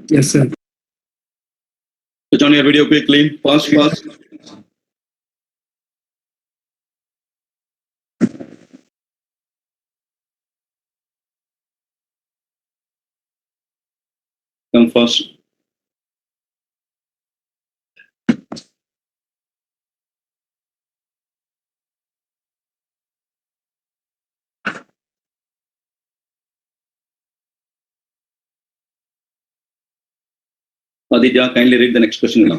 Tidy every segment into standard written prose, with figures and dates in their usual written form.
Yes, sir. Switch on your video quickly. Fast. Come fast. Aditya, kindly read the next question now.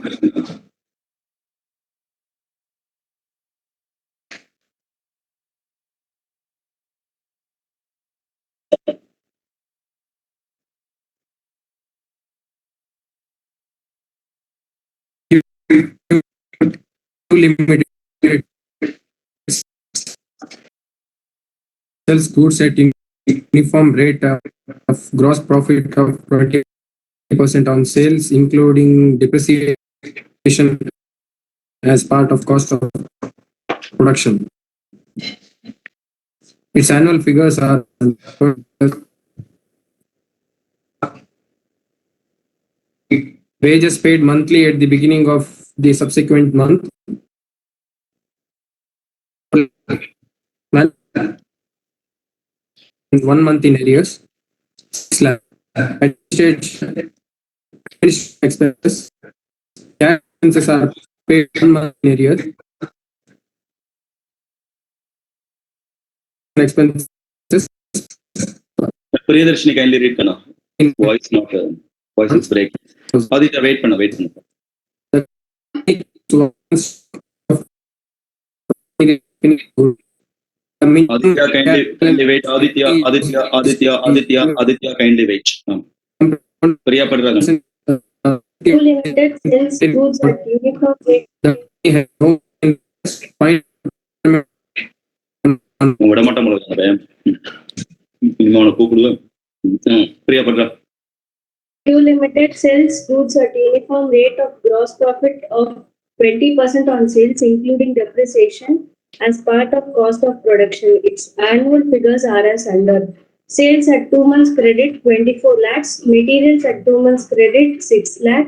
Limited sells goods at uniform rate of gross profit of 20% on sales, including depreciation as part of cost of production. Its annual figures are wages paid monthly at the beginning of the subsequent month. 1 month in arrears. Expenses. Cash expenses are paid 1 month in arrears. Expenses. Priyadarshini, kindly read kana. Voice is breaking. Aditya, wait panna. Aditya, kindly wait. Aditya, kindly wait. Priya padra. Limited sells goods at uniform rate. Priya padra. Limited sells goods at uniform rate of gross profit of 20% on sales, including depreciation, as part of cost of production. Its annual figures are as under: sales at 2 months credit 24 lakhs, materials at 2 months credit 6 lakh,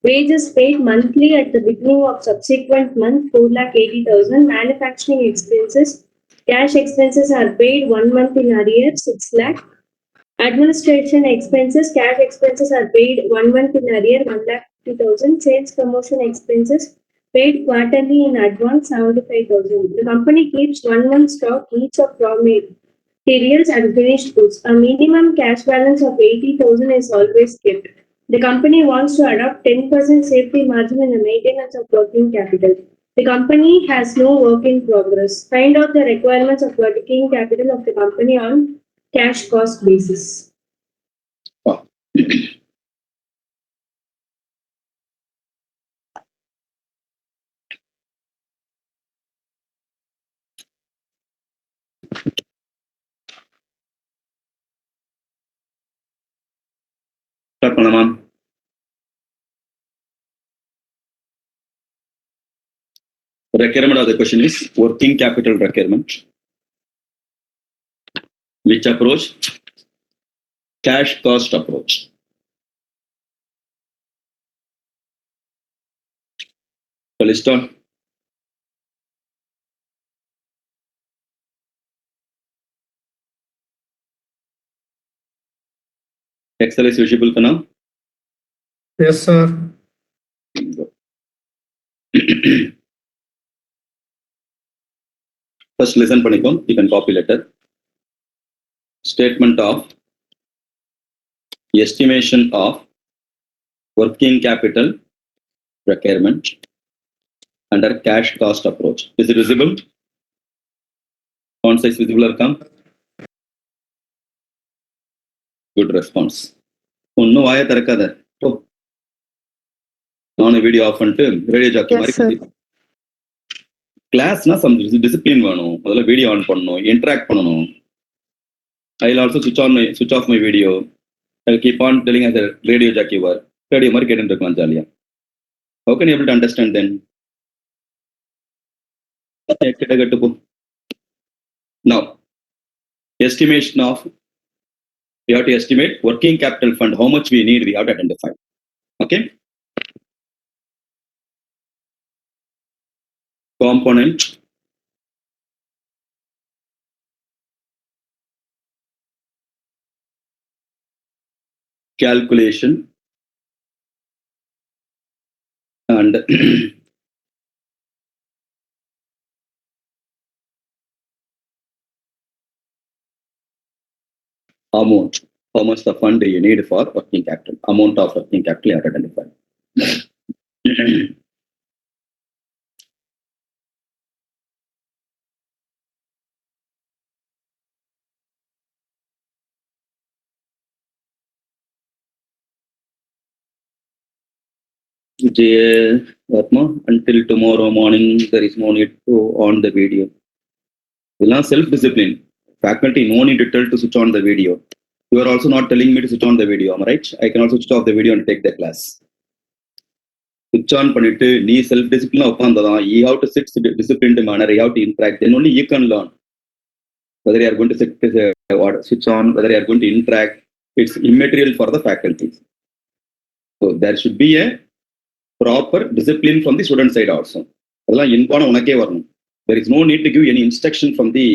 wages paid monthly at the beginning of subsequent month 4,80,000, manufacturing expenses, cash expenses are paid 1 month in arrears 6 lakh. Administration expenses, cash expenses are paid 1 month in arrear 1,50,000. Sales promotion expenses paid quarterly in advance 75,000. The company keeps 1 month stock each of raw materials and finished goods. A minimum cash balance of 80,000 is always kept. The company wants to adopt 10% safety margin in the maintenance of working capital. The company has no work in progress. Find out the requirements of working capital of the company on cash cost basis. Start panna, ma'am. Requirement of the question is working capital requirement. Which approach? Cash cost approach. So list on. Excel is visible kana? Yes, sir. First listen panikko, you can copy letter. Statement of estimation of working capital requirement under cash cost approach. Is it visible? Font size visible or come? Good response. Onnu vaaya tarakada. On a video off பண்ணிட்டு radio jockey மாதிரி கிளாஸ்னா some discipline வேணும். முதல்ல video on பண்ணணும், interact பண்ணணும். I will also switch off my video. I keep on telling as a radio jockey வர். Radio மாதிரி கேட்டுட்டு இருக்கலாம் ஜாலியா. How can you able to understand then? Now, estimation of, we have to estimate working capital fund, how much we need, we have to identify. Okay. Component, calculation, and amount, how much the fund you need for working capital, amount of working capital you have to identify. Atma, until tomorrow morning, there is no need to on the video. Self-discipline. Faculty, no need to tell to switch on the video. You are also not telling me to switch on the video, am I right? I can also switch off the video and take the class. Switch on பண்ணிட்டு நீ self discipline உட்கார்ந்ததான், you have to sit disciplined manner, you have to interact, then only you can learn whether you are going to switch on, whether you are going to interact. It's immaterial for the faculty. So there should be a proper discipline from the student side also. There is no need to give any instruction from the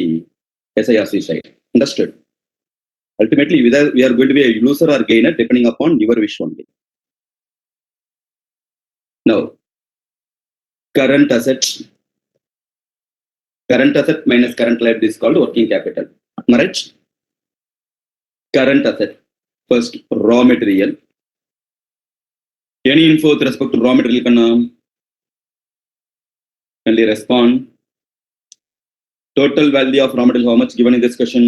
SIRC side. Understood? Ultimately, whether we are going to be a loser or gainer depending upon your wish only. Now, current asset minus current liability is called working capital. Am I right? Current asset. First, raw material. Any info with respect to raw material can you respond? Total value of raw material, how much given in this question?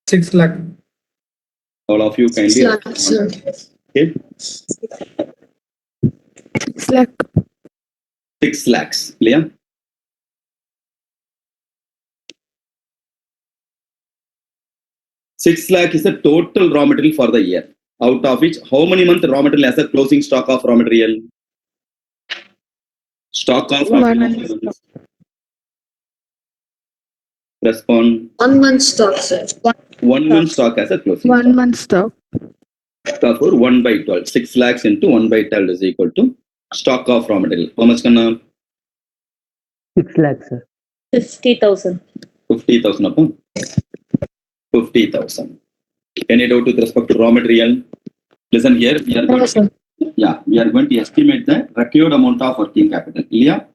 6 lakh. All of you kindly respond. Okay. 6 lakh. 6 lakhs. Clear? $6 lakh is the total raw material for the year. Out of which, how many months raw material has a closing stock of raw material? Stock of raw material. Respond. 1 month stock, sir. 1 month stock as a closing 1 month stock. Therefore, 1 by 12. 6 lakhs into 1 by 12 is equal to stock of raw material. How much can 6 lakhs, sir. 50,000. 50,000 upon 50,000. Any doubt with respect to raw material? Listen here. We are going to estimate the required amount of working capital. Ilya?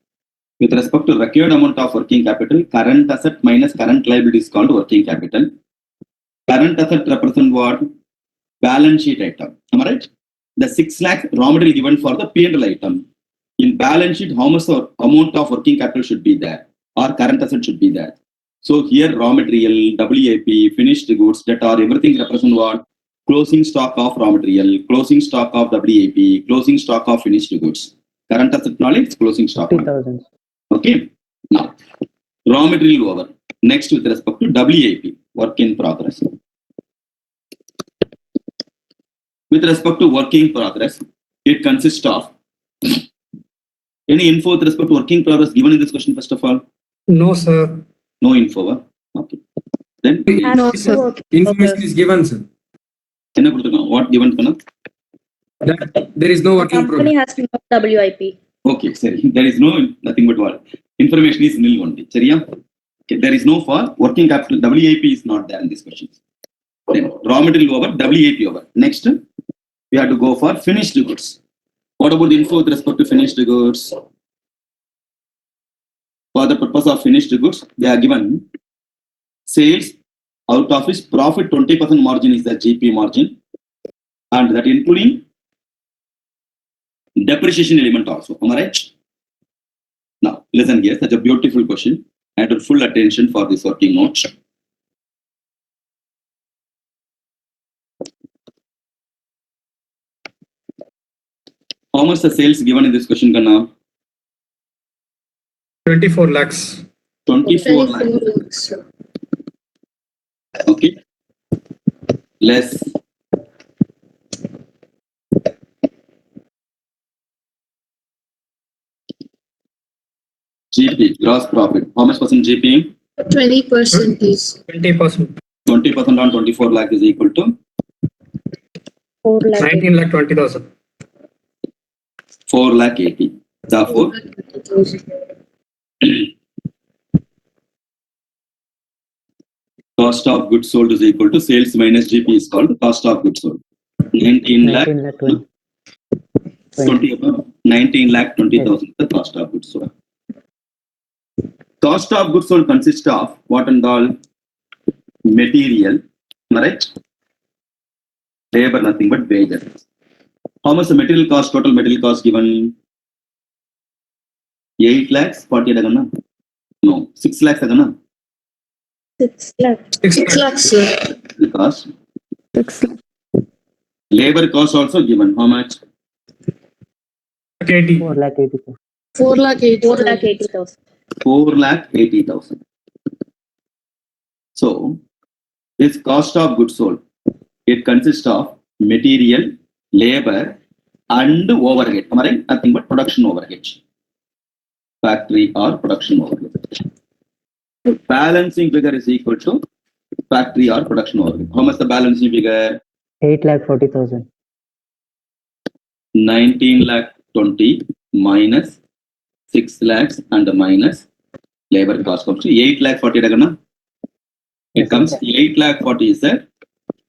With respect to required amount of working capital, current asset minus current liability is called working capital. Current asset represent what? Balance sheet item. Am I right? The 6 lakh raw material given for the P&L item. In balance sheet, how much amount of working capital should be there? Or current asset should be there? So here raw material, WAP, finished goods, debtor, everything represent what? Closing stock of raw material, closing stock of WAP, closing stock of finished goods. Current asset knowledge, closing stock. 50,000. Okay. Now, raw material over. Next with respect to WAP, work in progress. With respect to work in progress, it consists of any info with respect to working progress given in this question first of all? No, sir. No info. Okay. Then No, sir. Information is given, sir. What given? That there is no working Company progress. has no WIP. Okay, sorry. There is no nothing but what? Information is nil only. Seriya? Okay, there is no for working capital. WAP is not there in this question. Then raw material over, WAP over. Next, we have to go for finished goods. What about the info with respect to finished goods? For the purpose of finished goods, they are given sales, out of which profit 20% margin is the GP margin, and that including depreciation element also. Am I right? Now, listen here, such a beautiful question. I had full attention for this working note. How much the sales given in this question, Kanna? 24 lakhs. 24 lakhs. Okay. Less GP, gross profit. How much percent GP? 20% is 20%. 20% on 24 lakh is equal to 4 lakh. 19 lakh 20,000. 4 lakh 80. Therefore, 4,80,000. cost of goods sold is equal to sales minus GP is called cost of goods sold. 19 lakh 19 lakh 20. 19 lakh 20,000 the cost of goods sold. Cost of goods sold consists of what and all? Material, right? Labor, nothing but wages. How much the material cost, total material cost given? 8 lakhs, 48 agana? No, 6 lakhs agana? 6 lakh. 6 lakhs, sir. The cost. 6 lakhs. Labor cost also given. How much? 80. 4 lakh 80,000. 4 lakh 4 lakh 80,000. 4 lakh 80,000. So, this cost of goods sold, it consists of material, labor, and overhead. Am I right? Nothing but production overhead. Factory or production overhead. Balancing figure is equal to factory or production overhead. How much the balancing figure? 8 lakh 40,000. 19 lakh 20 minus 6 lakhs and minus labor cost comes to 8 lakh 40 agana? It Yes, comes sir. 8 lakh 40 is the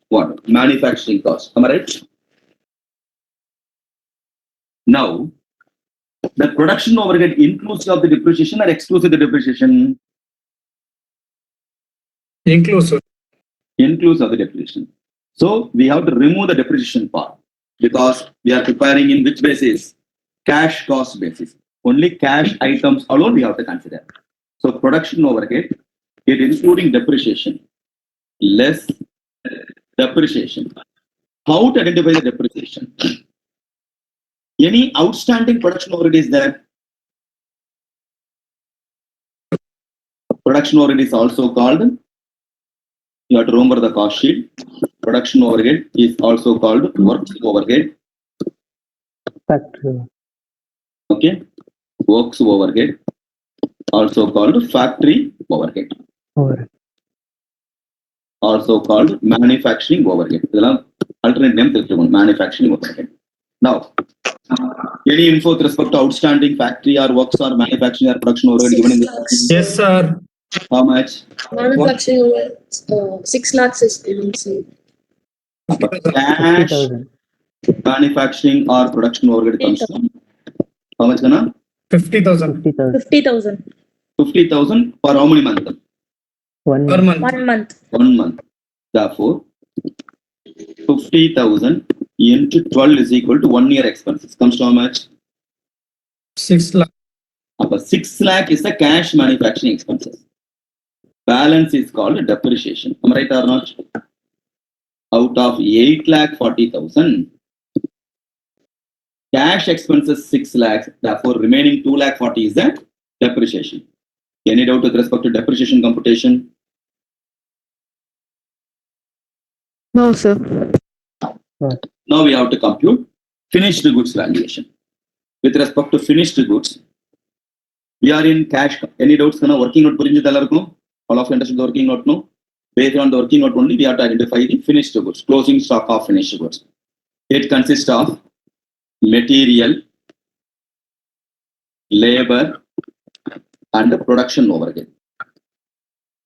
what? Manufacturing cost. Am I right? Now, the production overhead inclusive of the depreciation or exclusive of the depreciation? Inclusive. Inclusive of the depreciation. So, we have to remove the depreciation part because we are preparing in which basis? Cash cost basis. Only cash items alone we have to consider. So, production overhead, it including depreciation, less depreciation. How to identify the depreciation? Any outstanding production overhead is there? Production overhead is also called, you have to remember the cost sheet. Production overhead is also called works overhead. Factory. Okay. Works overhead, also called factory overhead, Over. also called manufacturing overhead. Alternate name, manufacturing overhead. Now, any info with respect to outstanding factory or works or manufacturing or production overhead given in 6 this? lakhs. Yes, sir. How much? Manufacturing overhead, 6 lakhs is given, sir. Cash 50,000. manufacturing or production overhead comes to how much gonna? 50,000 50,000. 50,000 50,000 for how many months? 1 per month. month. 1 month. 1 month. Therefore, 50,000 into 12 is equal to 1 year expenses. Comes to how much? 6 lakh. 6 lakh is the cash manufacturing expenses. Balance is called depreciation. Am I right or not? Out of 8 lakh 40,000, cash expenses 6 lakhs. Therefore, remaining 2 lakh 40 is the depreciation. Any doubt with respect to depreciation computation? No, sir. Now we have to compute finished goods valuation. With respect to finished goods, we are in cash. Any doubts? Working note all of you understood the working note? No. Based on the working note only, we have to identify the finished goods, closing stock of finished goods. It consists of material, labor, and the production overhead.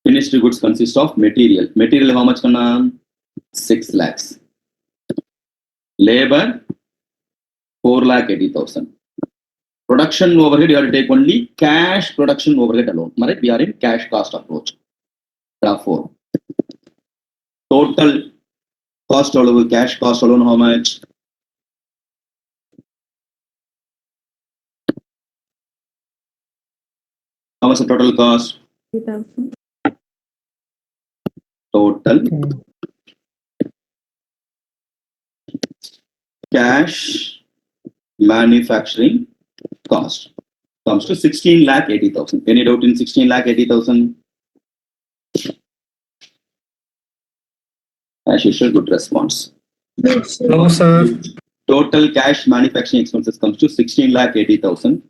Finished goods consist of material. Material how much? 6 lakhs. Labor 4 lakh 80,000. Production overhead, you have to take only cash production overhead alone. Right? We are in cash cost approach. Therefore, total cost alone, cash cost alone, how much? How much the total cost? 3,000. Total Okay. cash manufacturing cost comes to 16 lakh 80,000. Any doubt in 16 lakh 80,000? As usual, good response. No, sir. No, sir. Total cash manufacturing expenses comes to 16 lakh 80,000.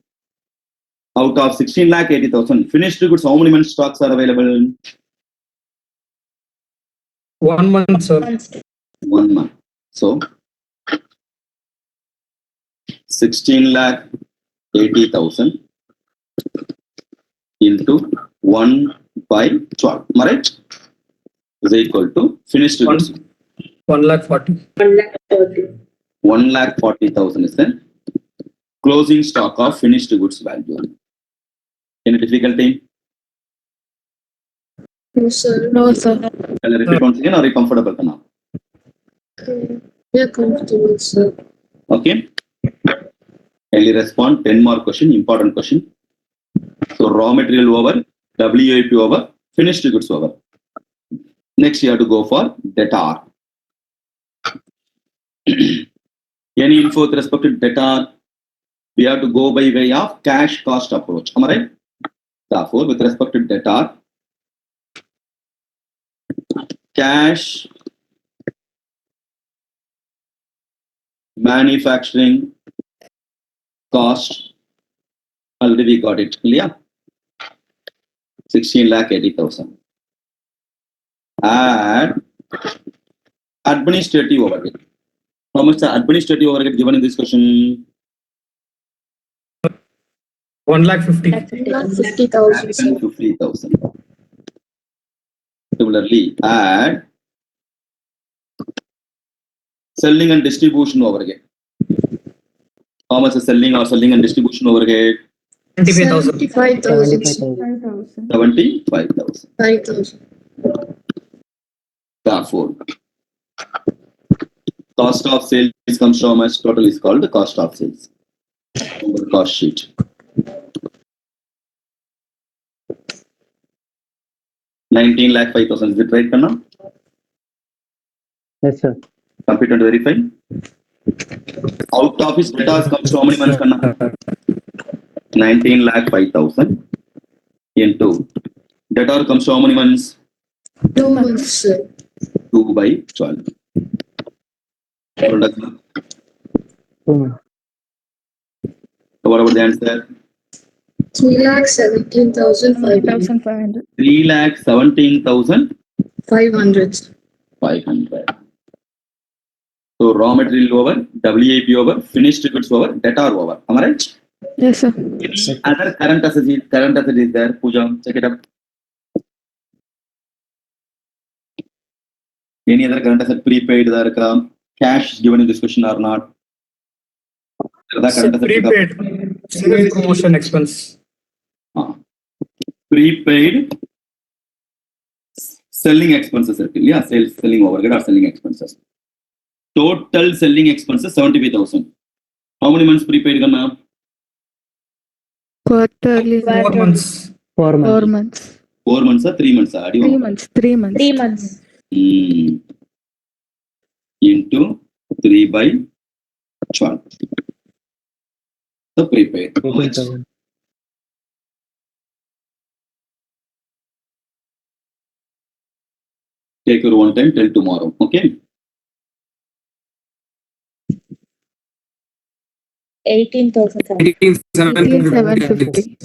out of 16 lakh 80,000 finished goods, how many months stocks are available? 1 month, sir. 1 month. So 16 lakh 80,000 into 1 by 12. Am I right? Is equal to finished goods. 1,40,000. 1,40,000. 1,40,000 is the closing stock of finished goods value. Any difficulty? No, sir. No, sir. Can I repeat once again or are you comfortable now? We are comfortable, sir. Okay. Kindly respond. 10 more question, important question. So raw material over, WIP over, finished goods over. Next you have to go for debtor. Any info with respect to debtor? We have to go by way of cash cost approach. Am I right? Therefore, with respect to debtor, cash manufacturing cost, already we got it. Yeah. 16 lakh 80,000. Add administrative overhead. How much the administrative overhead given in this question? 1,50,000. 50,000, sir. 50,000. Similarly, add selling and distribution overhead. How much is selling or selling and distribution overhead? 75,000. 75,000. 75,000. 75,000. 5,000. Therefore, cost of sales comes to how much? Total is called the cost of sales. Over cost sheet. $19 lakh 5,000. Is it right, Kanna? Yes, sir. Complete and verify. Out of his debtors comes to how many months, Kanna? 19 lakh 5,000 into debtor comes to how many months? 2 months, sir. 2 by 12. What 2 months. about the answer? 3,17,500. 3 lakh 17,500. 500. So raw material over, WIP over, finished goods over, debtor over. Am I right? Yes, sir. Other current asset is there. Pooja, check it up. Any other current asset prepaid there? Cash given in this question or not? Other current asset Prepaid. Sales promotion expense. Prepaid selling expenses. Yeah, selling overhead or selling expenses. Total selling expenses 75,000. How many months prepaid gonna? Quarterly. 4 months. 4 months. 4 months. 4 months or 3 months? 3 months. 3 months. 3 months. Into 3 by 12. So prepaid. 18,000. Take your one time till tomorrow. Okay. 18,000. 18,750.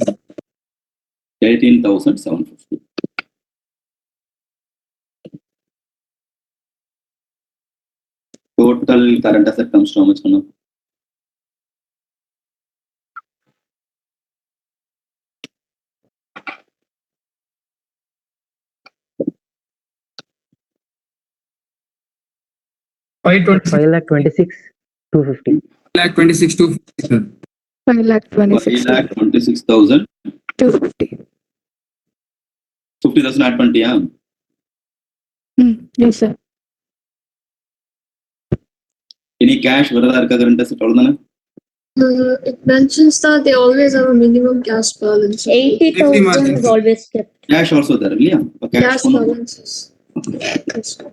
18,750. Total current asset comes to how much? Kanna? Five 5,26,250. 26,250. 5,26,250. 5,26,250. 50,000 add 20, yeah? Yes, sir. Any cash current asset? It mentions that they always have a minimum cash balance. 80,000 is always kept. Cash also there, yeah? Cash balances. Yes, sir.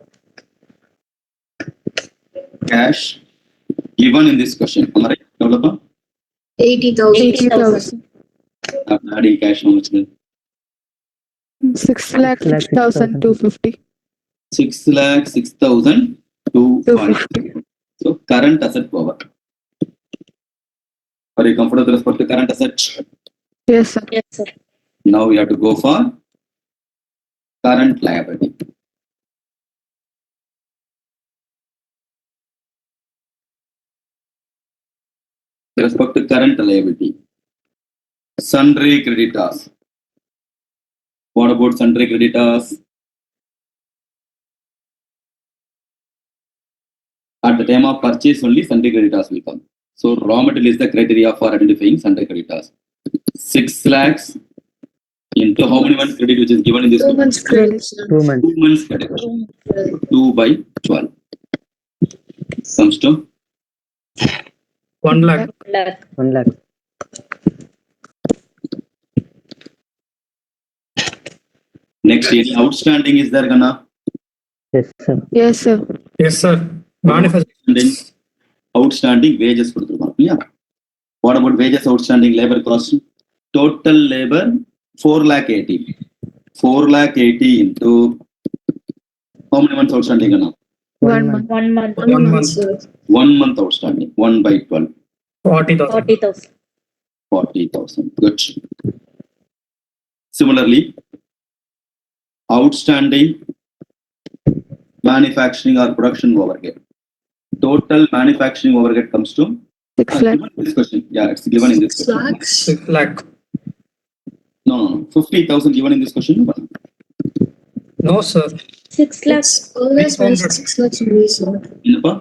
Cash given in this question. Am I right, developer? 80,000. 80,000. After adding cash, how much then? 6,06,250. 6,06,250. So current asset power. Are you comfortable with respect to current asset? Yes, sir. Yes, sir. Now we have to go for current liability. With respect to current liability, sundry creditors. What about sundry creditors? At the time of purchase only sundry creditors will come. So raw material is the criteria for identifying sundry creditors. 6 lakhs into how many months credit which is given in this? 2 months credit, sir. 2 months. 2 months credit. 2 by 12 comes to 1 lakh. Lakh. 1 lakh. next. Any outstanding is there, Gana? Yes, sir. Yes, sir. Yes, sir. Manifest. Outstanding wages கொடுத்திருக்கோம். Yeah. What about wages outstanding labor cost? Total labor 4 lakh 80. 4 lakh 80 into how many months outstanding, Gana? 1 month. 1 month. 1 1 month, month. sir. 1 month outstanding. 1 by 12. 40,000. 40,000. 40,000. Good. Similarly, outstanding manufacturing or production overhead. Total manufacturing overhead comes to 6 lakh. given in this question. Yeah, it's given in this 6 question. lakhs. 6 lakh. No. 50,000 given in this question. No, sir. 6 lakhs. It's always mentioned 6 lakhs only, sir. Innapa?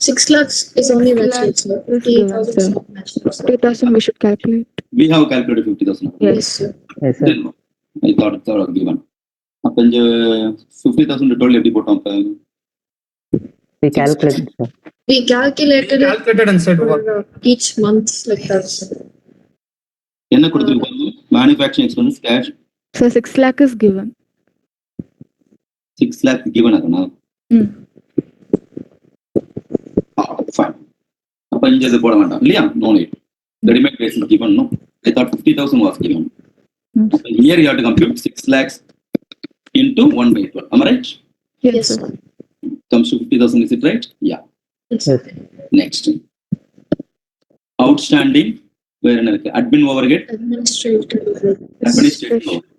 6 lakhs is only 6 mentioned, lakhs sir. is given, 50,000 sir. is not mentioned, sir. 50,000 we should calculate. We have calculated 50,000. Yes, sir. Yes, sir. Then I thought given. அப்ப இங்க 50,000 total எப்படி போட்டோம் அப்ப? We calculated, sir. We calculated it Calculated and said what? for each month like that, sir. என்ன கொடுத்திருக்காங்க? Manufacturing expenses cash So 6 lakh is given. 6 lakh given ஆகனா? Fine. அப்ப இங்க இது போட வேண்டாம் இல்லையா? No need. The remaining base is given, no? I thought 50,000 was given. Here you have to compute 6 lakhs into 1 by 12. Am I right? Yes, sir. Comes to 50,000, is it right? Yeah. Yes. Yes. Next. Outstanding. Where admin overhead? Administrative. Administrative overhead.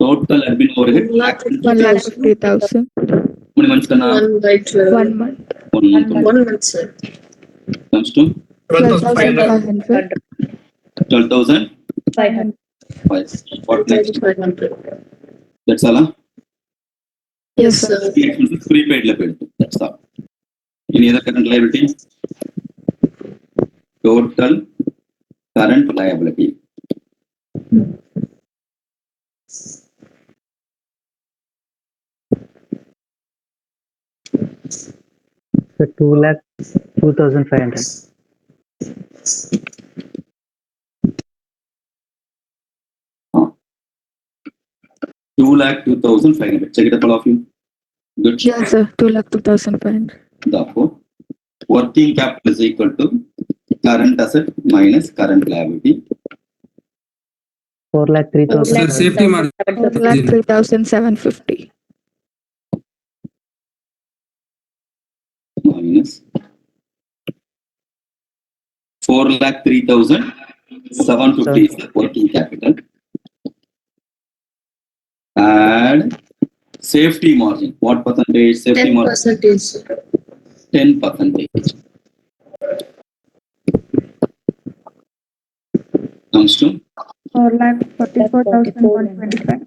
Total admin overhead. 1,50,000. How many months? 1 by 12. 1 month. 1 month. 1 month, sir. Comes to 12,500. 12,500. 12,000. 500. What next? 500. That's all. Huh? Yes, sir. The expenses prepaid la paid. That's all. Any other current liability? Total current liability. So 2 lakh 2,500. Two lakh 2,500. Check it up, all of you. Good. Yes, sir. 2,02,500. Therefore, working capital is equal to current asset minus current liability. 4 lakh 3,000. Sir, safety margin. 4,03,750. Minus 4,03,750 is the working capital. Add safety margin. What percentage? Safety 10 margin percentage. 10%. Comes to 4,44,125.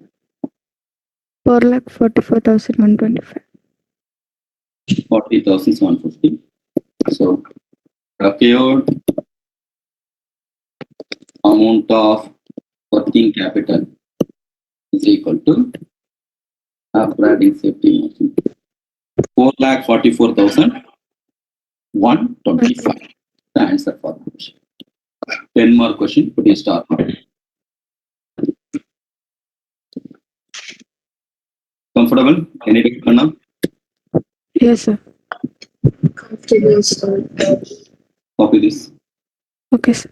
4,44,125. 40,750. So, procured amount of working capital is equal to after adding safety margin 4,44,125. The answer for the question. 10 more question. Put a star. Comfortable? Any doubt? Yes, sir. Comfortable, sir. Copy this. Okay, sir.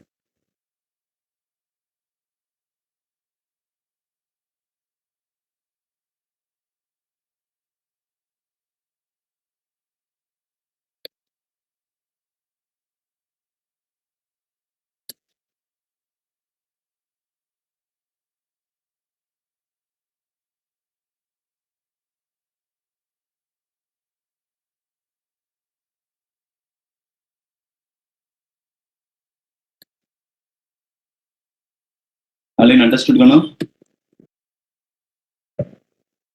Aline, understood now?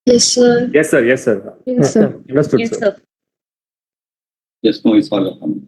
Yes, sir. Yes, sir. Yes, sir. Yes, sir. Understood, sir. Yes, no is for your comment.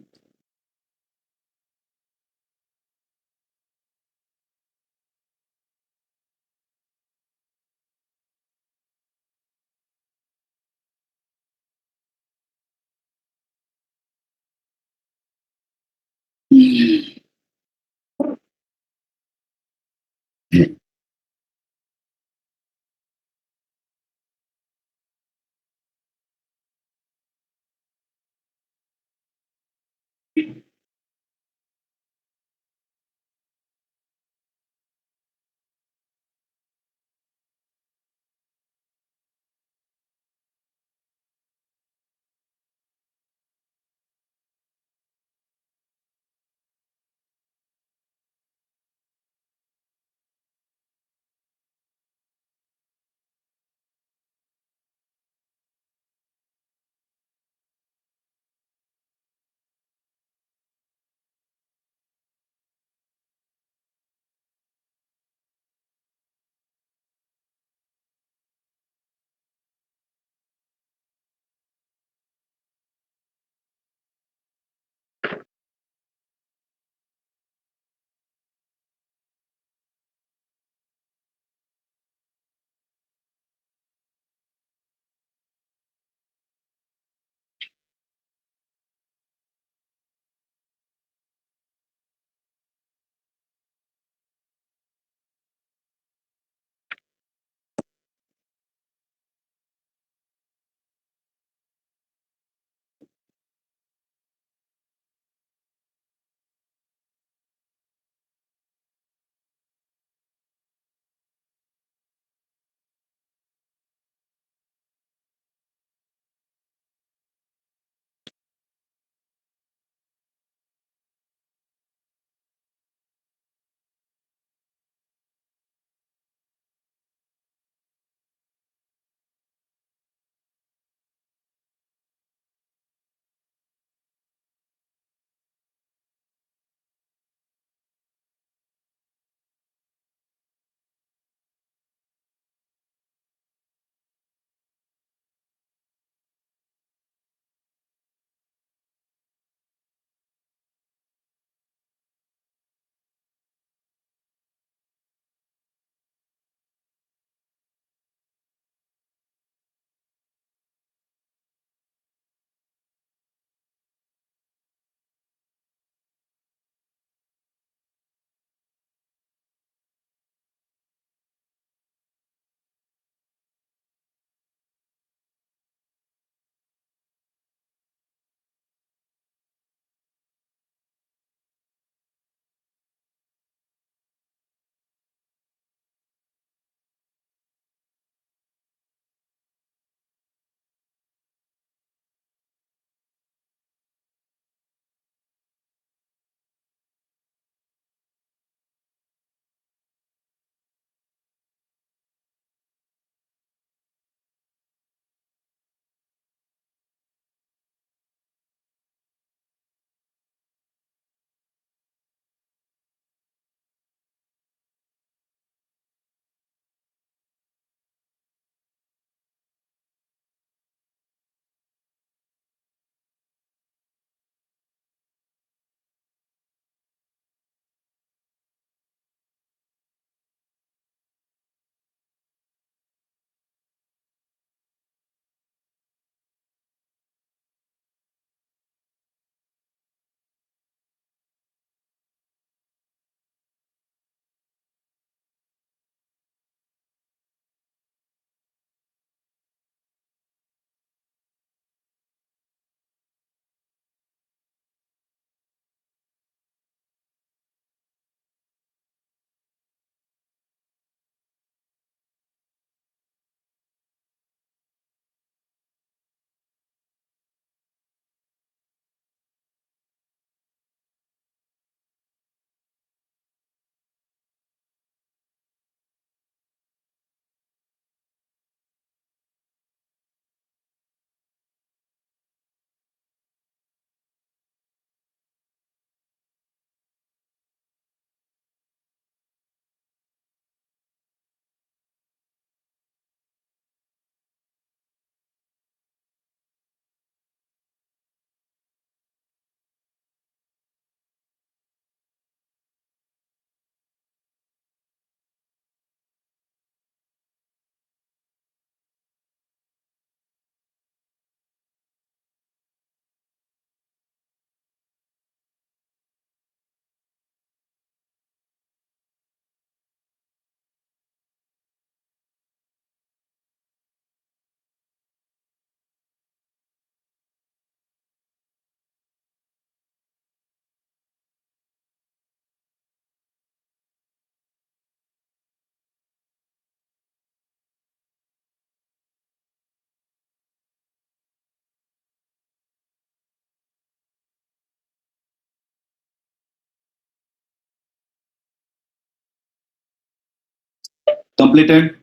Completed?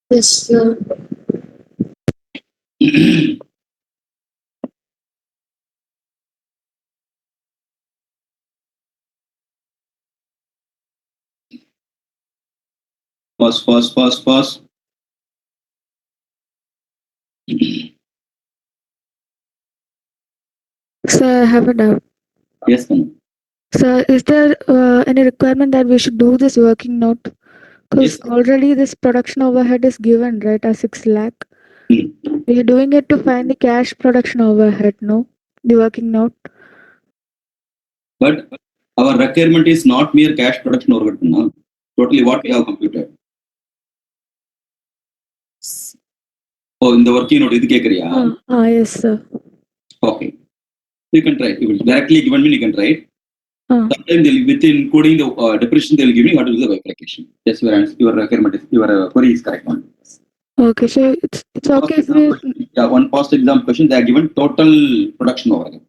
Yes, sir. Pause. Sir, I have a doubt. Yes, Kanu. Sir, is there any requirement that we should do this working note? Because Yes. already this production overhead is given, right, as 6 lakh. Hmm. We are doing it to find the cash production overhead, no? The working note. But our requirement is not mere cash production overhead. No? Totally what we have computed. Oh, in the working note, இது கேக்குறியா? Yes, sir. Okay. You can try. If it's directly given me, you can try it. Sometimes they'll, within including the depreciation, they'll give me how to do the bifurcation. Yes, your requirement is, your query is correct one. Okay, so it's okay if we. Yeah, one past exam question, they are given total production overhead.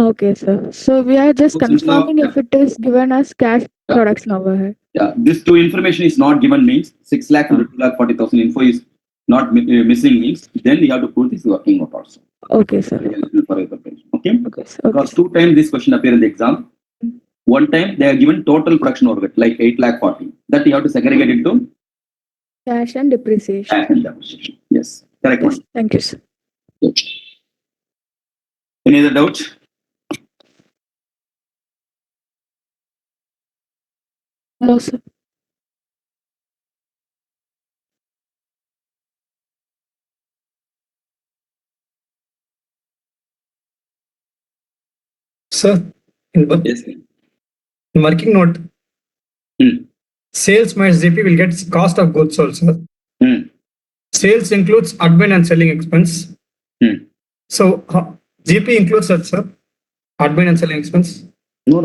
Okay, sir. So we are just So, since confirming if it is given as cash production overhead. Yeah, this two information is not given means 6 lakh into 2,40,000 info is not missing means then you have to put this working note also. Okay, sir. For your preparation. Okay. Okay, sir. Because 2 times this question appear in the exam. One time they are given total production overhead like 8 lakh 40. That you have to segregate into Cash and depreciation. cash and depreciation. Yes, correct Yes, one. thank you, sir. Good. Any other doubt? No, sir. Sir, in Yes. working note, sales minus GP will get cost of goods sold, sir. Sales includes admin and selling expense. So GP includes that, sir. Admin and selling expense. No.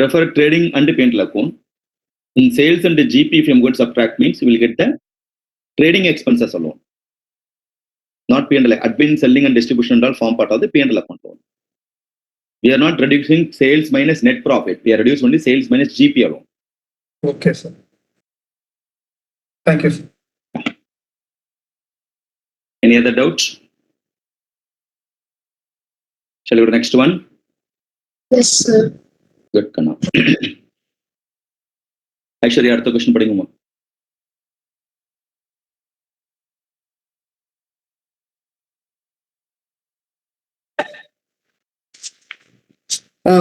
Refer trading and P&L account. In sales and the GP from goods subtract means you will get the trading expenses alone. Not P&L. Admin, selling and distribution and all form part of the P&L account alone. We are not reducing sales minus net profit. We are reducing only sales minus GP alone. Okay, sir. Thank you, sir. Any other doubts? Shall we go to the next one? Yes, sir. Good, Kanna. Aishwarya, அடுத்த question படிங்கம்மா.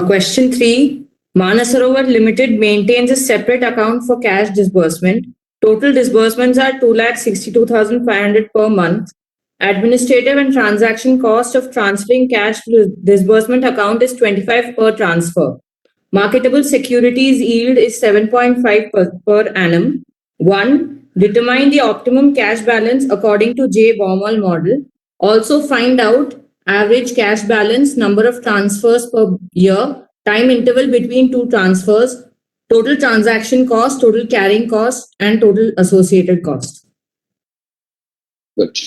Question 3. Manasarovar Limited maintains a separate account for cash disbursement. Total disbursements are 2,62,500 per month. Administrative and transaction cost of transferring cash to disbursement account is 25 per transfer. Marketable securities yield is 7.5 per annum. 1. Determine the optimum cash balance according to J. Baumol model. Also find out average cash balance, number of transfers per year, time interval between two transfers, total transaction cost, total carrying cost, and total associated cost. Good.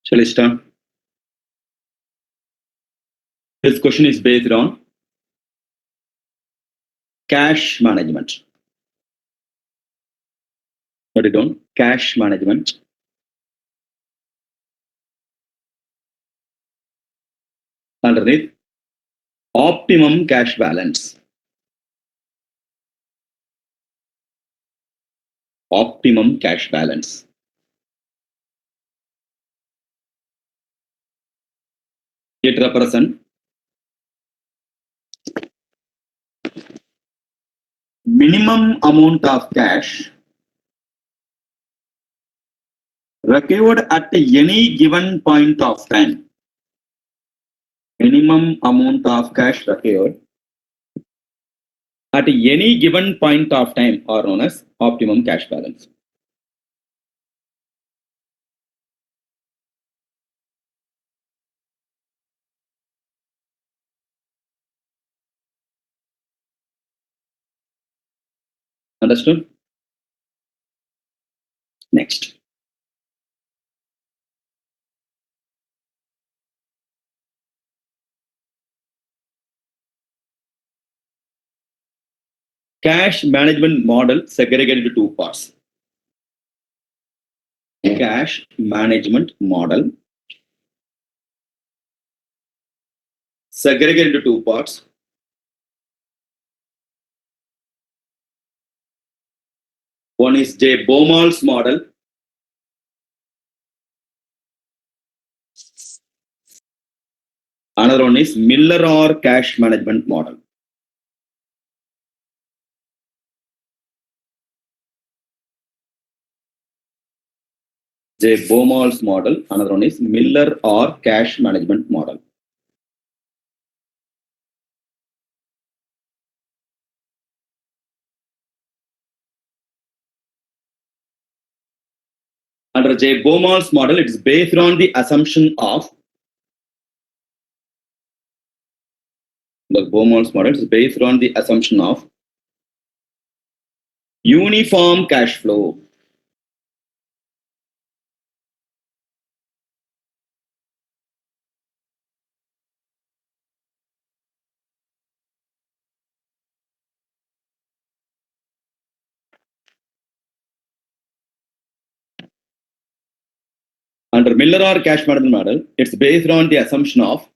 Shall I start? This question is based on cash management. Note it down. Cash management. Underneath, optimum cash balance. Optimum cash balance. It represents minimum amount of cash recovered at any given point of time. Minimum amount of cash recovered at any given point of time are known as optimum cash balance. Understood? Next. Cash management model segregated into two parts. Cash management model segregated into two parts. One is J. Baumol's model. Another one is Miller-Orr cash management model. J. Baumol's model. Another one is Miller-Orr cash management model. Under J. Baumol's model, it is based on the assumption of the Baumol's model is based on the assumption of uniform cash flow. Under Miller-Orr cash management model, it's based on the assumption of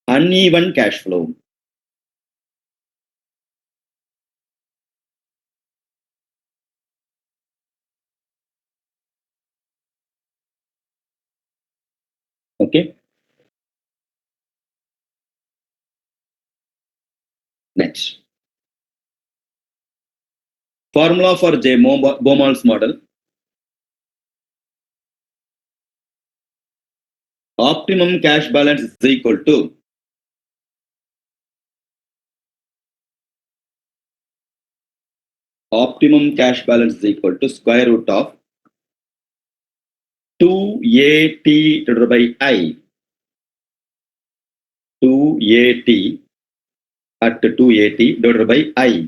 uneven cash flow. Okay. Next. Formula for J. Baumol's model. Optimum cash balance is equal to square root of 2AT divided by I. 2AT at 2AT divided by I.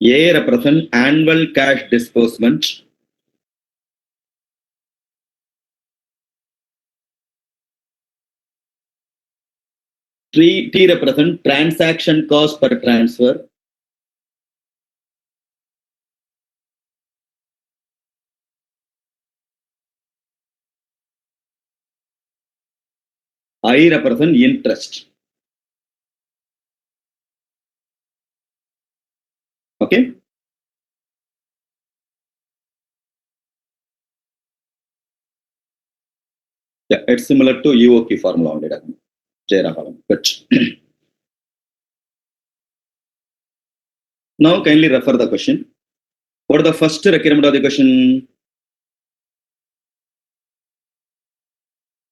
A represents annual cash disbursement. T represents transaction cost per transfer. I represents interest. Okay. Yeah, it's similar to UOQ formula only. But now kindly refer the question. What is the first requirement of the question?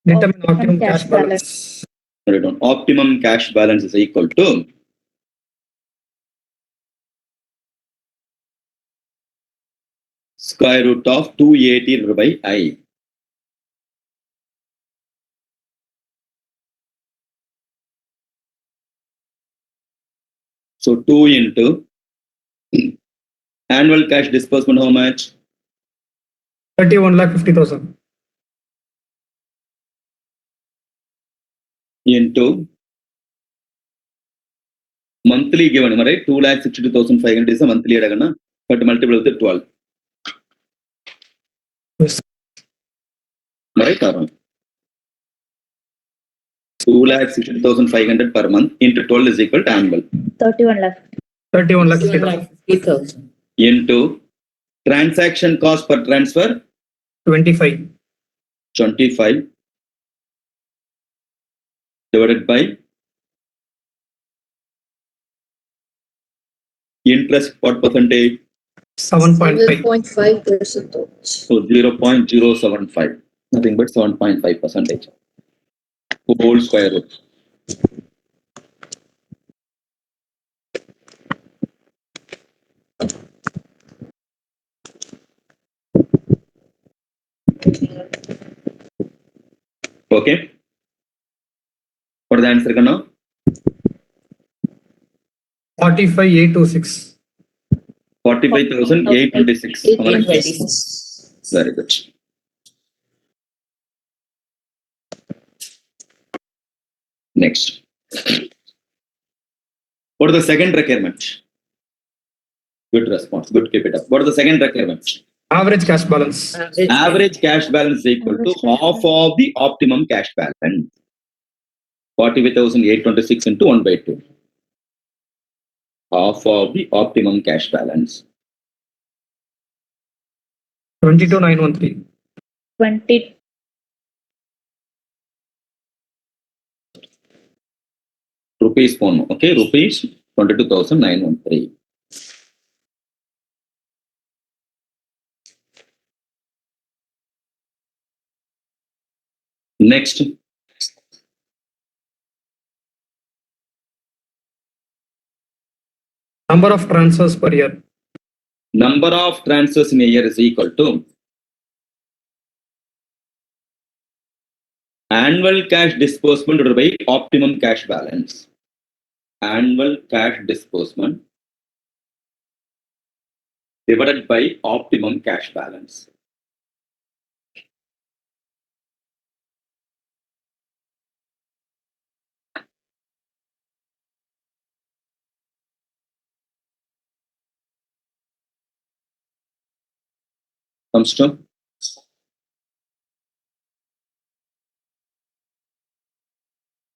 Determine optimum cash balance. Optimum cash balance is equal to square root of 280 divided by I. So 2 into annual cash disbursement, how much? 31,50,000. Into monthly given, right? 2,62,500 is a monthly, but multiple with 12. Yes. Right? 2,60,500 per month into 12 is equal to annual. 31 lakh. 1,50,000. Into transaction cost per transfer 25. 25 divided by interest, what percentage? 7.5. 7.5%. So 0.075, nothing but 7.5%. Whole square root. Okay. What is the answer now? 45,826. 45,826. Am I right? 1826. Very good. Next. What is the second requirement? Good response. Good, keep it up. What is the second requirement? Average cash balance. Average cash balance is equal to Average cash half of the optimum cash balance. 45,826 into 1 by 2. Half of the optimum cash balance. 22,913. 20. Rupees one. Okay, rupees 22,913. Next. Number of transfers per year. Number of transfers in a year is equal to annual cash disbursement divided by optimum cash balance. Annual cash disbursement divided by optimum cash balance. Comes to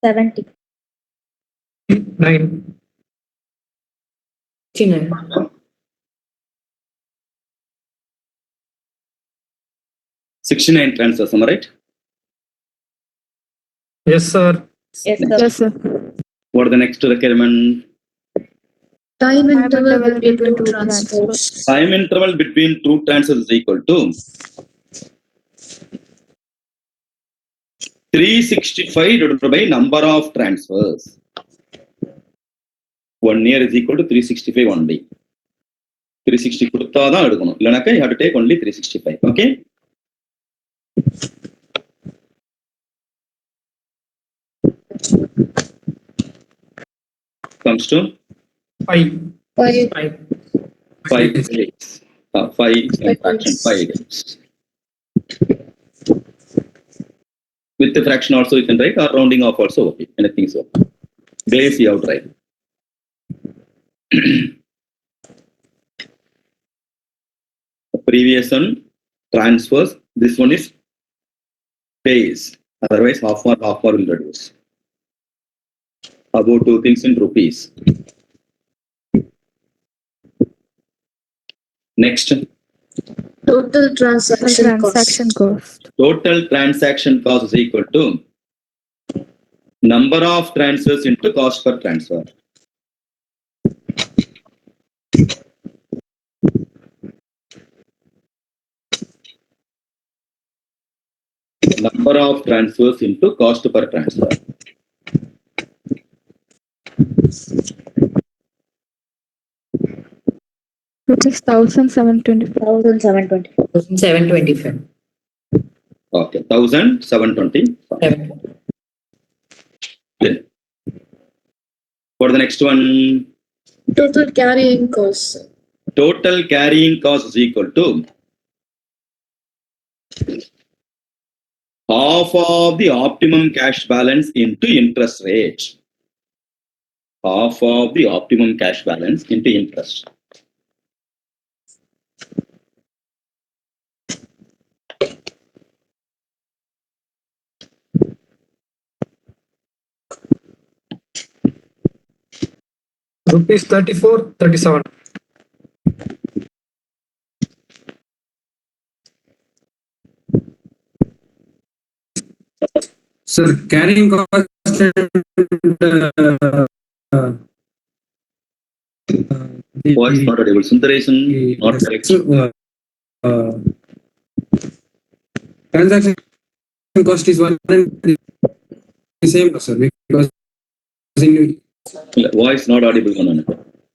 70. 9. 69. 69 transfers, am I right? Yes, sir. Yes, sir. Yes, sir. What are the next requirement? Time Time interval interval between between two two transfers. Time interval between two transfers is equal to 365 divided by number of transfers. 1 year is equal to 365 only. 360 கொடுத்தாதான் எடுக்கணும். இல்லைனாக்கா you have to take only 365. Okay? Comes to 5. 5. 5 days. 5 fraction 5 days. With the fraction also you can write, or rounding off also okay. Anything is okay. Days you have to write. The previous one transfers. This one is days. Otherwise half hour will reduce. About two things in rupees. Next. Total transaction cost. Total transaction cost is equal to number of transfers into cost per transfer. Number of transfers into cost per transfer. Rupees 1,725. 1,720. 725. Okay, 1,725. Then, for the next one, Total carrying cost. total carrying cost is equal to half of the optimum cash balance into interest rate. Half of the optimum cash balance into interest. Rupees 34,37. Sir, carrying cost Voice not audible. Sundaresan, not correct. Transaction cost is one and the same, sir, because in Voice not audible.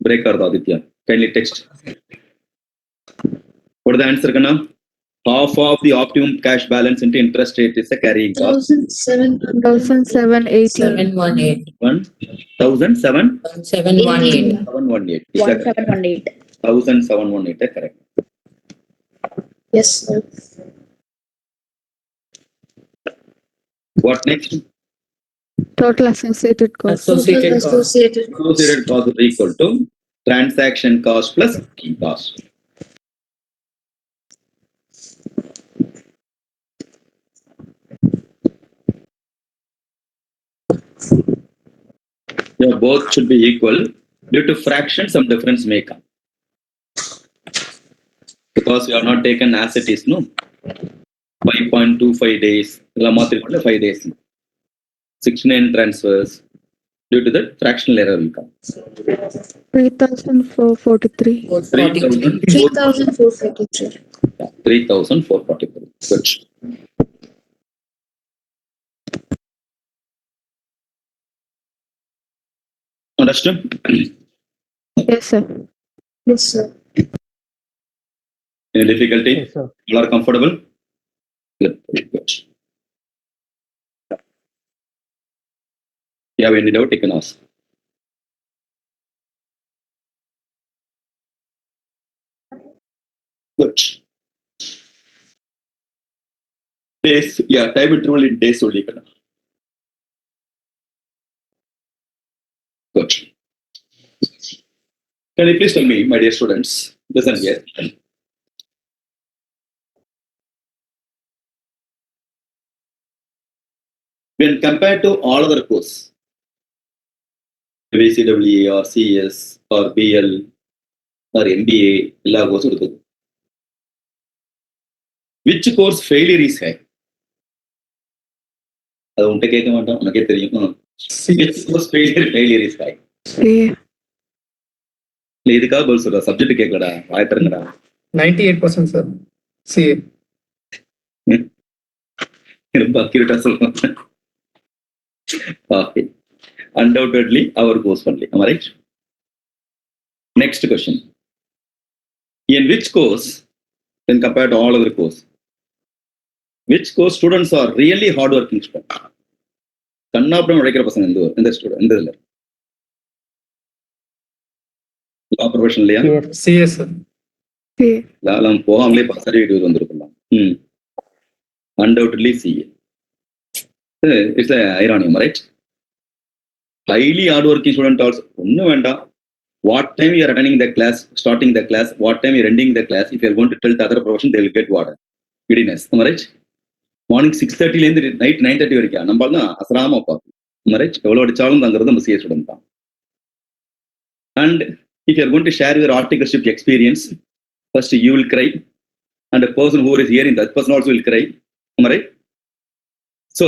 Break Aditya. Kindly text. What is the answer, Kana? Half of the optimum cash balance into interest rate is a carrying cost. 1,700. 1,780. 718. 1. 1,718. 718. Is that correct? 1718. 1,718, correct. Yes, sir. What next? Total associated cost. Associated Total cost. associated costs. Associated cost is equal to transaction cost plus working cost. Yeah, both should be equal. Due to fraction, some difference may come. Because we have not taken as it is, no? 5.25 days. 5 days. 69 transfers. Due to that, fractional error will come. 3,443. 3,443. 3,443. Good. Understood? Yes, sir. Yes, sir. Any difficulty? Yes, sir. You are comfortable? Good. Good. You have any doubt, you can ask. Good. Days, yeah, time interval in days only. Good. Can you please tell me, my dear students, listen here. When compared to all other courses, VCWA or CS or BL or MBA, which course failure is high? Which course failure is high? CA. Subject கேட்கடா வாய்த்திருங்கடா 98%, sir. CA. ரொம்ப accurate சொல்லுவாங்க. Okay. Undoubtedly our course only. Am I right? Next question. In which course, when compared to all other course, which course students are really hardworking students? கண்ணாப்புறம் உழைக்கிற பசங்க இந்த student இந்த இதுல லா profession இல்லையா? CA, sir. CA. லாலம் போகாமலே certificate வந்திருக்கலாம். Undoubtedly CA. It's an irony, right? Highly hardworking student also. ஒன்னும் வேண்டாம். What time you are attending the class, starting the class, what time you are ending the class, if you are going to tell the other profession, they will get what? Giddiness. Am I right? Morning 6:30 லேருந்து night 9:30 வரைக்கும் நம்ம தான் அசராம பார்ப்போம். Am I right? எவ்வளோ அடிச்சாலும் தங்கிறது நம்ம CA student தான். And if you are going to share your articleship experience, first you will cry, and the person who is hearing that person also will cry. Am I right? So,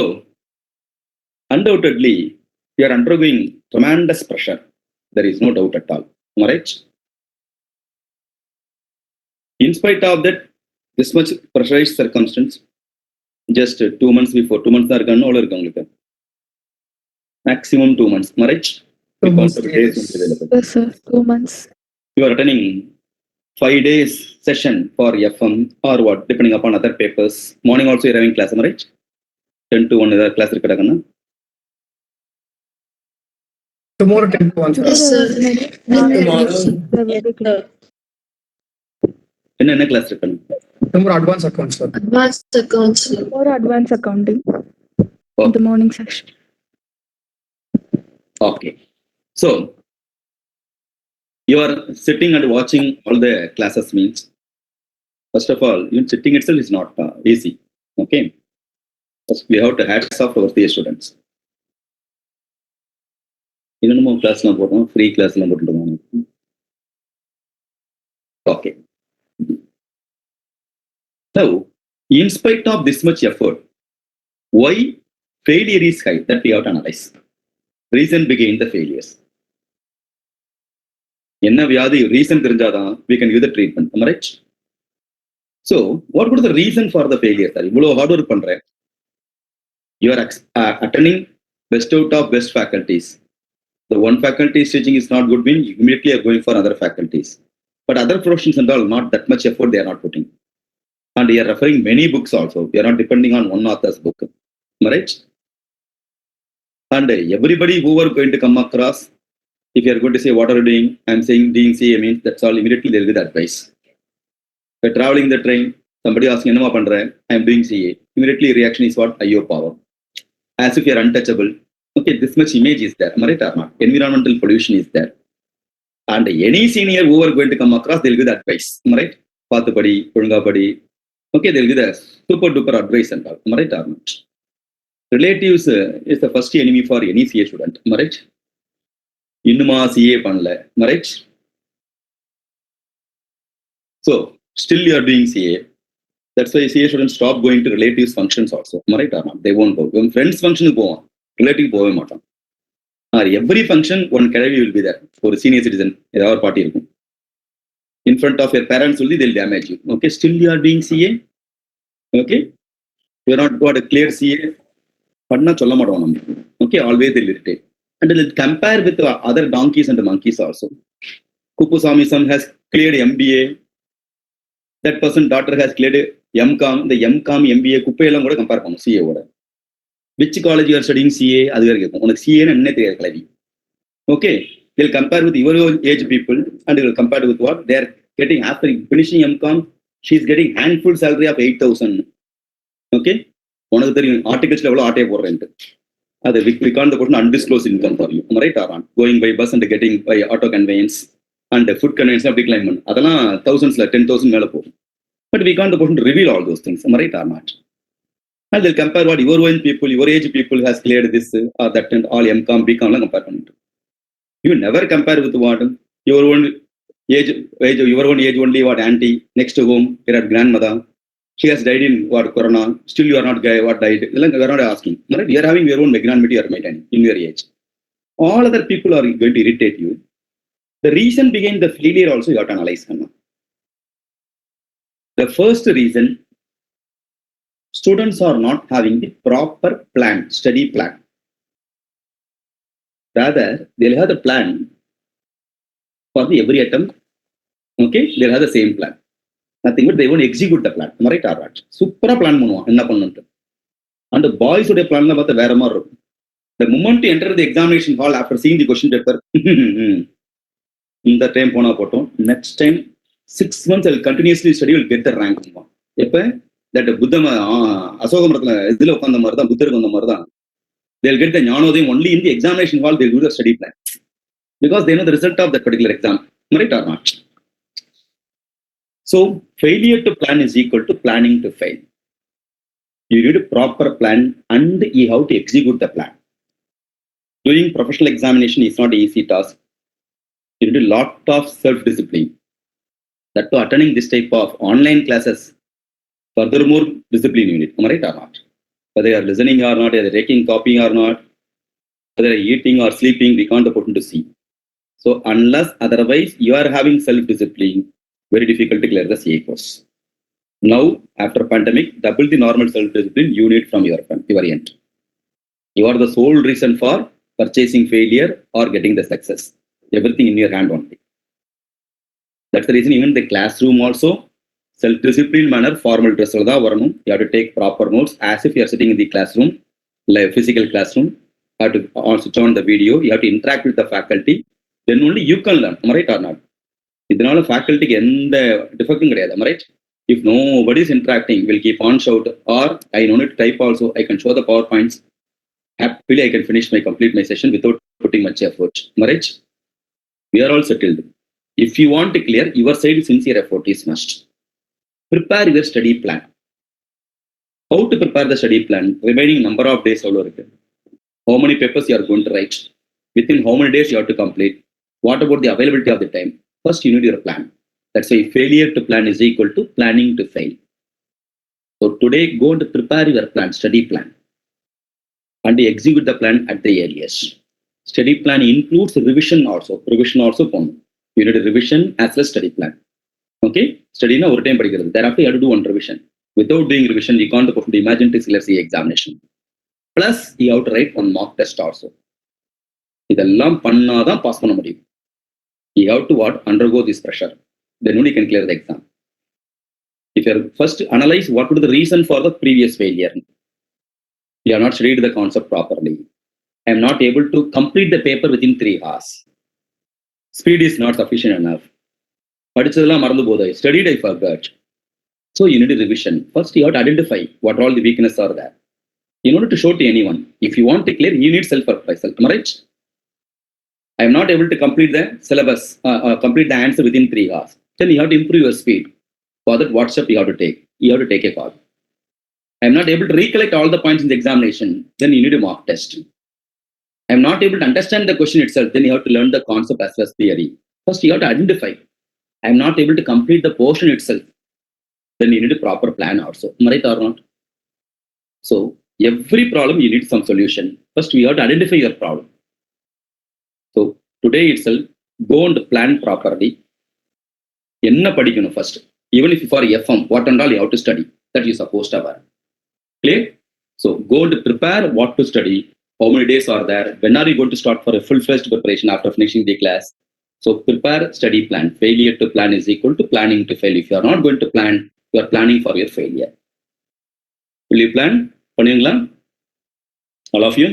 undoubtedly, you are undergoing tremendous pressure. There is no doubt at all. Am I right? In spite of that, this much pressurized circumstance, just 2 months before, 2 months are gone, maximum 2 months. Am I right? 2 months, Days yes. available. Yes, sir. 2 months. You are attending 5 days session for FM or what, depending upon other papers. Morning also you are having class, am I right? 10 to 1 is class. Tomorrow 10 to 1, sir. Yes, sir. Very clear. என்ன class இருக்கணும்? Tomorrow advance account, sir. Advanced accounts. Or advanced accounting Oh. in the morning section. Okay. So, you are sitting and watching all the classes means, first of all, even sitting itself is not easy. Okay. First, we have to hats off our CA students. இன்னும் கிளாஸ்லாம் போட்டோம், free கிளாஸ்லாம் போட்டுருவாங்க. Okay. Now, in spite of this much effort, why failure is high? That we have to analyze. Reason behind the failures. என்ன வியாதி reason தெரிஞ்சாதான் we can give the treatment. Am I right? So, what would the reason for the failure? இவ்வளவு hard work பண்றேன். You are attending best out of best faculties. The one faculty is teaching is not good, mean you immediately are going for other faculties. But other professions and all, not that much effort they are not putting. And you are referring many books also. You are not depending on one author's book. Am I right? And everybody who are going to come across, if you are going to say, what are you doing? I'm saying doing CA means that's all, immediately they'll get advice. If you're traveling the train, somebody asking, I'm doing CA. Immediately reaction is what? IO power. As if you're untouchable. Okay, this much image is there. Am I right or not? Environmental pollution is there. And any senior who are going to come across, they'll give the advice. Am I right? Pathapadi, Purungapadi. Okay, they'll give the super duper advice and all. Am I right or not? Relatives is the first enemy for any CA student. Am I right? Innuma CA panla. Am I right? So, still you are doing CA. That's why CA students stop going to relatives functions also. Am I right or not? They won't go. When friends function go, relative go matam. Every function, one category will be there for a senior citizen in our party. In front of your parents, only they'll damage you. Okay, still you are doing CA. Okay, you are not got a clear CA. Okay, always they'll irritate. And they'll compare with other donkeys and the monkeys also. Kupusamism has cleared MBA. That person daughter has cleared MCOM. The MCOM, MBA, Kupelam would compare from CA. Which college you are studying CA? CA. Okay, they'll compare with your age people and they will compare with what they are getting after finishing MCOM. She's getting handful salary of 8,000. Okay, one of the articles level rent. We can't the undisclosed income for you. Right, going by bus and getting by auto conveyance and food conveyance of decline. That's thousands like 10,000. But we can't reveal all those things. Right or not? And they'll compare what your own people, your age people has cleared this or that and all MCOM, BCOM compare. You never compare with what your own age only what auntie next to whom your grandmother. She has died in what corona. Still you are not what died. You are not asking. Right? You are having your own magnanimity or maintaining in your age. All other people are going to irritate you. The reason behind the failure also you have to analyze. The first reason, students are not having the proper plan, study plan. Rather, they'll have the plan for the every attempt. Okay, they'll have the same plan. Nothing but they won't execute the plan. Right or not? Super plan. And the boys would plan about the Varamar. The moment you enter the examination hall after seeing the question paper, in the time pona poto, next time 6 months I will continuously study, will get the rank. That Buddha Asoka Idilo on the Marda, Buddha on the Marda. They'll get the Jnanodayam only in the examination hall, they'll do the study plan. Because they know the result of that particular exam. Right or not? So, failure to plan is equal to planning to fail. You need a proper plan and you have to execute the plan. Doing professional examination is not an easy task. You need a lot of self-discipline. That to attending this type of online classes, furthermore, discipline you need. Am I right or not? Whether you are listening or not, whether taking, copying or not, whether eating or sleeping, we can't afford to see. So, unless otherwise you are having self-discipline, very difficult to clear the CA course. Now, after pandemic, double the normal self-discipline you need from your end. You are the sole reason for purchasing failure or getting the success. Everything in your hand only. That's the reason even the classroom also, self-discipline manner, formal dress. You have to take proper notes as if you are sitting in the classroom, like physical classroom. You have to also switch on the video. You have to interact with the faculty. Then only you can learn. Am I right or not? Idhanala faculty ku endha defect kediyadhu. Am I right? If nobody is interacting, we'll keep on shout, or I don't need to type also. I can show the PowerPoints. Happily, I can finish complete my session without putting much effort. Am I right? We are all settled. If you want to clear, your side sincere effort is must. Prepare your study plan. How to prepare the study plan? Remaining number of days. How many papers you are going to write? Within how many days you have to complete? What about the availability of the time? First, you need your plan. That's why failure to plan is equal to planning to fail. So today, go and prepare your plan, study plan, and execute the plan at the earliest. Study plan includes revision also. Revision also. You need a revision as well as study plan. Okay? Study na over time. Thereafter, you have to do one revision. Without doing revision, you can't go to the Imagine CA examination. Plus, you have to write one mock test also. Idallam pannadan pass panna mudiyum. You have to what? Undergo this pressure. Then only you can clear the exam. If you first analyze what would be the reason for the previous failure. You have not studied the concept properly. I am not able to complete the paper within 3 hours. Speed is not sufficient enough. படிச்சதெல்லாம் மறந்து போகுது. I studied, I forgot. So you need a revision. First, you have to identify what all the weaknesses are there. In order to show to anyone, if you want to clear, you need self-appraisal. Am I right? I am not able to complete the syllabus, complete the answer within 3 hours. Then you have to improve your speed. For that, what step you have to take? You have to take a call. I am not able to recollect all the points in the examination. Then you need a mock test. I am not able to understand the question itself. Then you have to learn the concept as well as theory. First, you have to identify. I am not able to complete the portion itself. Then you need a proper plan also. Am I right or not? So, every problem you need some solution. First, we have to identify your problem. So, today itself, go and plan properly. Enna padikkanum first. Even if for FM, what and all you have to study. That you supposed to have. Clear? So, go and prepare what to study. How many days are there? When are you going to start for a full-fledged preparation after finishing the class? So, prepare study plan. Failure to plan is equal to planning to fail. If you are not going to plan, you are planning for your failure. Will you plan? Panningalaa? All of you?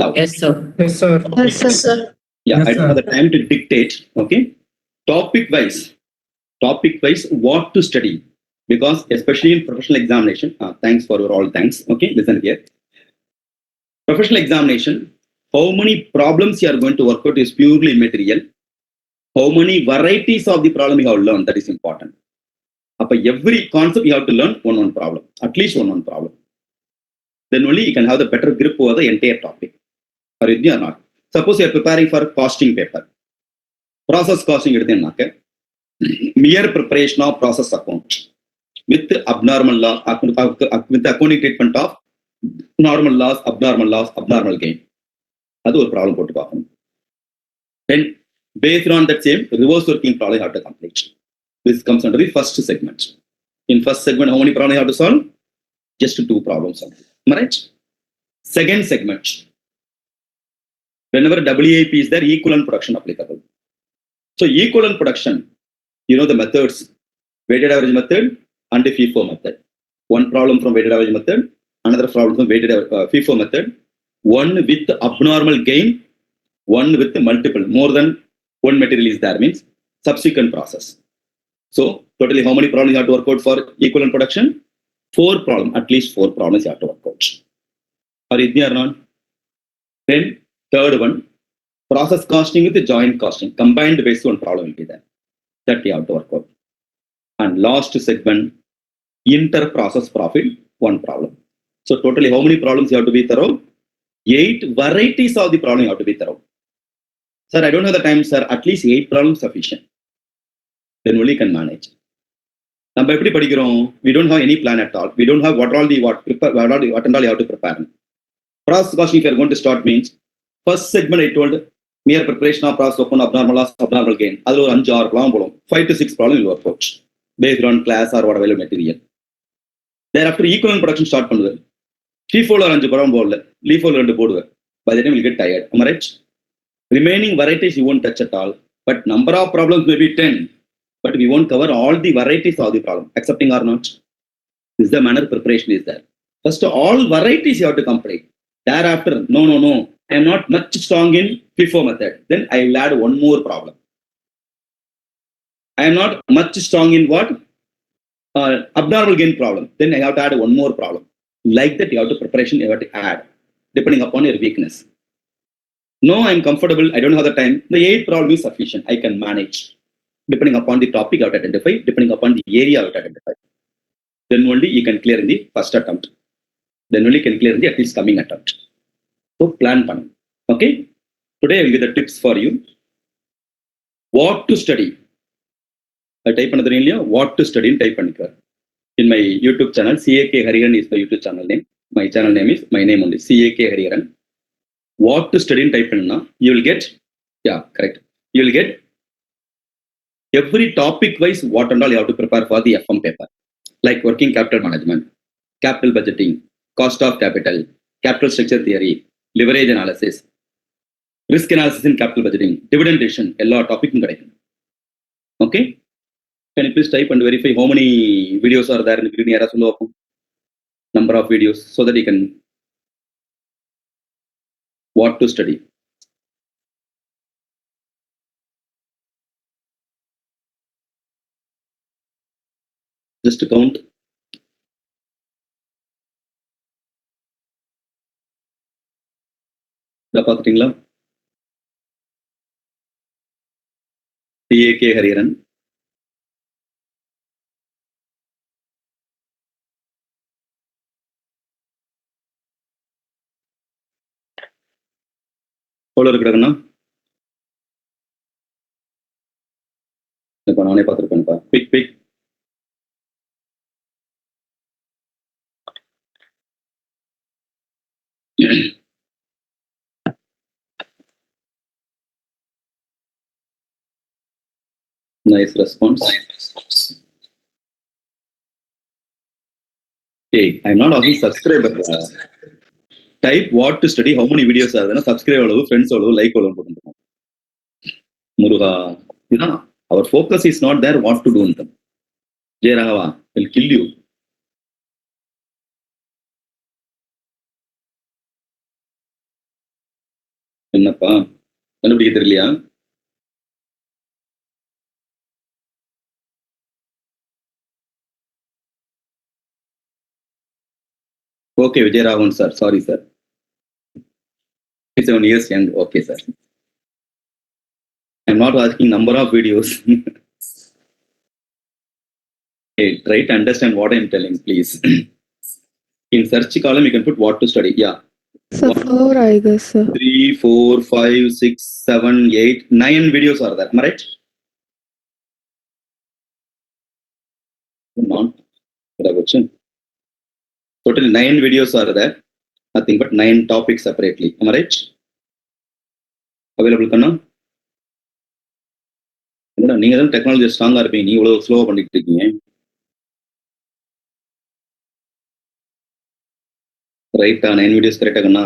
Now. Yes, sir. Yes, sir. Yes, sir. Yeah, Yes, I don't sir. have the time to dictate. Okay. Topic wise, what to study. Because especially in professional examination, thanks for your all thanks. Okay, listen here. Professional examination, how many problems you are going to work out is purely material. How many varieties of the problem you have learned, that is important. Every concept you have to learn one problem, at least one problem. Then only you can have the better grip over the entire topic. Are you or not? Suppose you are preparing for costing paper. Process costing eduthennaaka mere preparation of process account with abnormal loss, with the accounting treatment of normal loss, abnormal gain. That's a problem போட்டு பார்க்கணும். Then based on that same reverse working problem you have to complete. This comes under the first segment. In first segment, how many problems you have to solve? Just 2 problems. Am I right? Second segment. Whenever WAP is there, equivalent production applicable. So equivalent production, you know the methods, weighted average method and the FIFO method. One problem from weighted average method, another problem from weighted FIFO method, one with abnormal gain, one with multiple, more than one material is there, means subsequent process. So totally how many problems you have to work out for equivalent production? 4 problems, at least 4 problems you have to work out. Are you there or not? Then third one, process costing with the joint costing, combined based on problem will be there. That you have to work out. And last segment, inter-process profit, 1 problem. So totally how many problems you have to be thorough? 8 varieties of the problem you have to be thorough. Sir, I don't have the time, sir. At least 8 problems sufficient. Then only you can manage. நம்ம எப்படி படிக்கிறோம்? We don't have any plan at all. We don't have what and all you have to prepare. Process costing if you are going to start means, first segment I told, mere preparation of process open, abnormal loss, abnormal gain. அதில் ஒரு 5-6 problem போடும். 5 to 6 problem will work out based on class or whatever material. Thereafter equivalent production start பண்ணுது. FIFO ல 5 problem போடல. LIFO ல 2 போடுவேன். By the time you get tired. Am I right? Remaining varieties you won't touch at all. But number of problems may be 10. But we won't cover all the varieties of the problem. Accepting or not? This is the manner preparation is there. First, all varieties you have to complete. Thereafter, no. I am not much strong in FIFO method. Then I will add one more problem. I am not much strong in what? Abnormal gain problem. Then I have to add one more problem. Like that, you have to preparation, you have to add, depending upon your weakness. No, I am comfortable. I don't have the time. The 8 problem is sufficient. I can manage. Depending upon the topic you have to identify, depending upon the area you have to identify. Then only you can clear in the first attempt. Then only you can clear in the at least coming attempt. So plan pannu. Okay? Today I will give the tips for you. What to study. I type another area. What to study type panikar. In my YouTube channel, CAK Hariharan is my YouTube channel name. My channel name is my name only, CAK Hariharan. What to study type panna. You will get, yeah, correct. You will get every topic wise what and all you have to prepare for the FM paper, like working capital management, capital budgeting, cost of capital, capital structure theory, leverage analysis, risk analysis in capital budgeting, dividend decision, all topic. Okay, can you please type and verify how many videos are there in the green area? Number of videos so that you can. what to study. Just to count. பாத்துட்டீங்களா? TAK Hariharan, எவ்வளவு இருக்கிறாங்கண்ணா? இப்ப நானே பார்த்துருப்பேன்ப்பா. Big big nice response. Hey, I'm not asking subscriber. Type what to study, how many videos are there, subscribe அளவு, friends அளவு, like அளவு போட்டுருக்கோம். முருகா, இதுதான். Our focus is not there what to do in them. Jay Raghava will kill you. என்னப்பா கண்டுபிடிக்க தெரியலையா? Okay, Vijay Ravan sir, sorry sir. 7 years young, okay sir. I'm not asking number of videos. Hey, try to understand what I'm telling, please. In search column, you can put what to study. Yeah. So 4, I guess, sir. 3, 4, 5, 6, 7, 8, 9 videos are there. Am I right? Total 9 videos are there. Nothing but 9 topics separately. Am I right? Available kanna? நீங்க தான் technology ஸ்ட்ராங்கா இருப்பீங்க, நீ இவ்வளவு ஸ்லோவா பண்ணிட்டு இருக்கீங்க. ரைட்டா? 9 வீடியோஸ் கரெக்டா கண்ணா?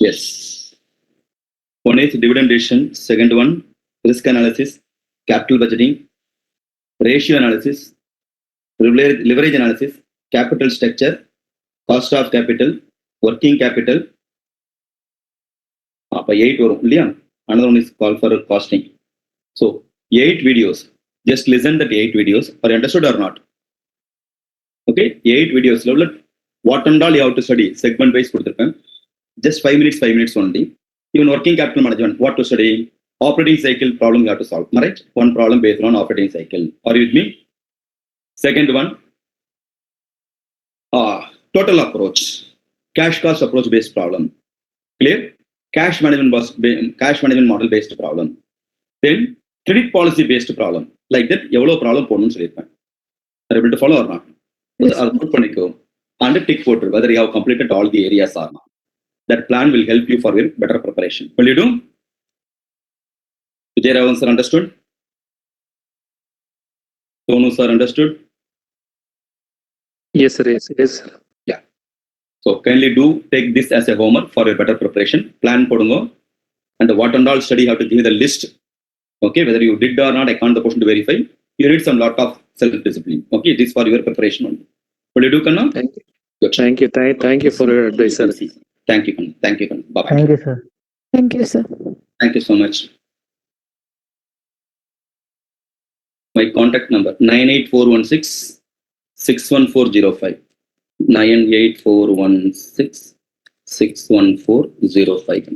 Yes. One is dividend decision. Second one, risk analysis, capital budgeting, ratio analysis, leverage analysis, capital structure, cost of capital, working capital. Appa 8 varum illaya? Another one is called for costing. So 8 videos. Just listen that 8 videos. Are you understood or not? Okay, 8 videos. What and all you have to study? Segment wise கொடுத்திருக்கேன். Just 5 minutes only. Even working capital management, what to study? Operating cycle problem you have to solve. Right? One problem based on operating cycle. Are you with me? Second one, total approach, cash cost approach based problem. Clear? Cash management model based problem. Then credit policy based problem. Like that, எவ்வளவு problem போடணும்னு சொல்லியிருப்பேன். Are you able to follow or not? அதை put பண்ணிக்கோ. And tick போட்டு whether you have completed all the areas or not. That plan will help you for your better preparation. Will you do? Vijay Ravan sir understood? Sonu sir understood? Yes sir, yes sir. Yeah. So kindly do take this as a homework for your better preparation. Plan podungo. And what and all study, you have to give the list. Okay, whether you did or not, I can't the question to verify. You need some lot of self-discipline. Okay, this for your preparation only. Will you do, Kanna? Thank you. Good. Thank you for your advice, sir. Thank you, Kanna. Thank you, Kanna. Bye-bye. Thank you, sir. Thank you, sir. Thank you so much. My contact number 98416 61405. 98416 61405.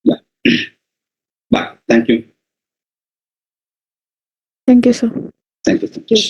Yeah. Bye. Thank you. Thank you, sir. Thank you so much.